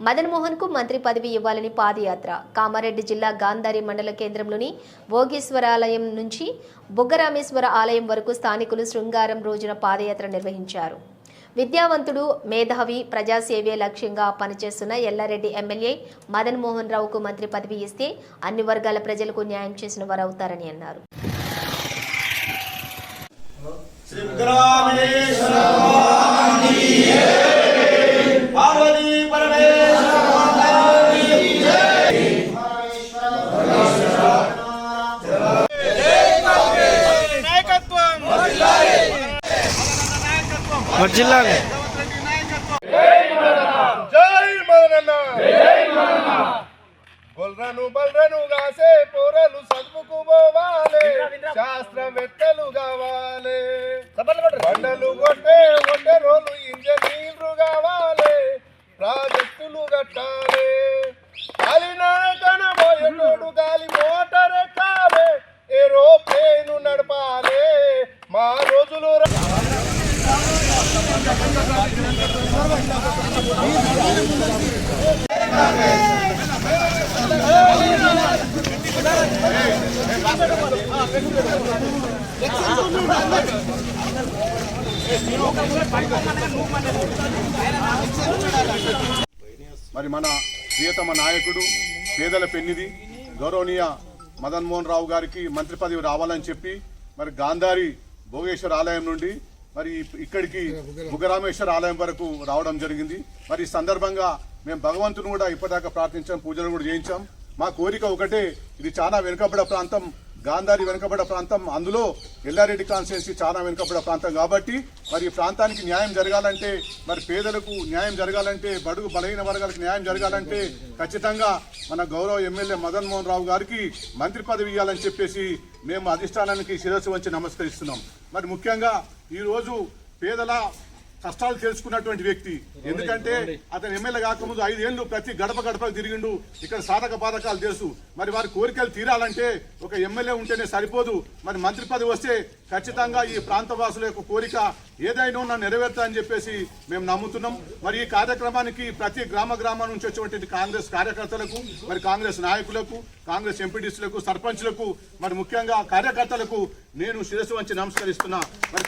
మదన్ మోహన్ కు మంత్రి పదవి ఇవ్వాలని పాదయాత్ర కామారెడ్డి జిల్లా గాంధారి మండల కేంద్రంలోని భోగేశ్వరాలయం నుంచి బుగ్గరామేశ్వర ఆలయం వరకు స్థానికులు శృంగారం రోజున పాదయాత్ర నిర్వహించారు. విద్యావంతుడు, మేధావి, ప్రజాసేవే లక్ష్యంగా పనిచేస్తున్న ఎల్లారెడ్డి ఎమ్మెల్యే మదన్ మోహన్ రావుకు మంత్రి పదవి ఇస్తే అన్ని వర్గాల ప్రజలకు న్యాయం చేసిన వారు అవుతారని అన్నారు. బల్రను గాసే పోరలు చదువుకు పోవాలే, శాస్త్రవేత్తలు కావాలే, బండలు కొట్టే రోలు ఇంజనీర్లు కావాలే, ప్రాజెక్టులు కట్టాలే, కనబోయేటోడు గాలి మోటార్ ఎక్కాలే, ఏరోప్లేను నడపాలే. మా రోజులు మరి మన ప్రియతమ నాయకుడు, పేదల పెన్నిది, గౌరవనీయ మదన్ మోహన్ రావు గారికి మంత్రి పదవి రావాలని చెప్పి మరి గాంధారి భోగేశ్వర ఆలయం నుండి మరి ఇక్కడికి బుగ్గరామేశ్వర ఆలయం వరకు రావడం జరిగింది. మరి ఈ సందర్భంగా మేము భగవంతుని కూడా ఇప్పటిదాకా ప్రార్థించాం, పూజలు కూడా చేయించాం. మా కోరిక ఒకటే, ఇది చాలా వెనుకబడ ప్రాంతం, గాంధారి వెనుకబడ ప్రాంతం, అందులో ఎల్లారెడ్డి కాన్స్టిట్యున్సీ చాలా వెనుకబడ ప్రాంతం కాబట్టి మరి ఈ ప్రాంతానికి న్యాయం జరగాలంటే, మరి పేదలకు న్యాయం జరగాలంటే, బడుగు బలహీన వర్గాలకు న్యాయం జరగాలంటే ఖచ్చితంగా మన గౌరవ ఎమ్మెల్యే మదన్ మోహన్ రావు గారికి మంత్రి పదవి ఇవ్వాలని చెప్పేసి మేము అధిష్టానానికి శిరస్సు వంచి నమస్కరిస్తున్నాం. మరి ముఖ్యంగా ఈరోజు పేదల కష్టాలు తెలుసుకున్నటువంటి వ్యక్తి, ఎందుకంటే అతను ఎమ్మెల్యే కాకముందు 5 ఏళ్ళు ప్రతి గడప గడపకు తిరిగిండు. ఇక్కడ సాధక బాధకాలు తెలుసు. మరి వారి కోరికలు తీరాలంటే ఒక ఎమ్మెల్యే ఉంటేనే సరిపోదు. మరి మంత్రి పదవి వస్తే ఖచ్చితంగా ఈ ప్రాంతవాసుల యొక్క కోరిక ఏదైనా నెరవేరుతాయని చెప్పేసి మేము నమ్ముతున్నాం. మరి ఈ కార్యక్రమానికి ప్రతి గ్రామం నుంచి వచ్చేటువంటి కాంగ్రెస్ కార్యకర్తలకు, మరి కాంగ్రెస్ నాయకులకు, కాంగ్రెస్ ఎంపీటీసీలకు, సర్పంచ్లకు, మరి ముఖ్యంగా కార్యకర్తలకు నేను శిరస్సు వంచి నమస్కరిస్తున్నా. మరి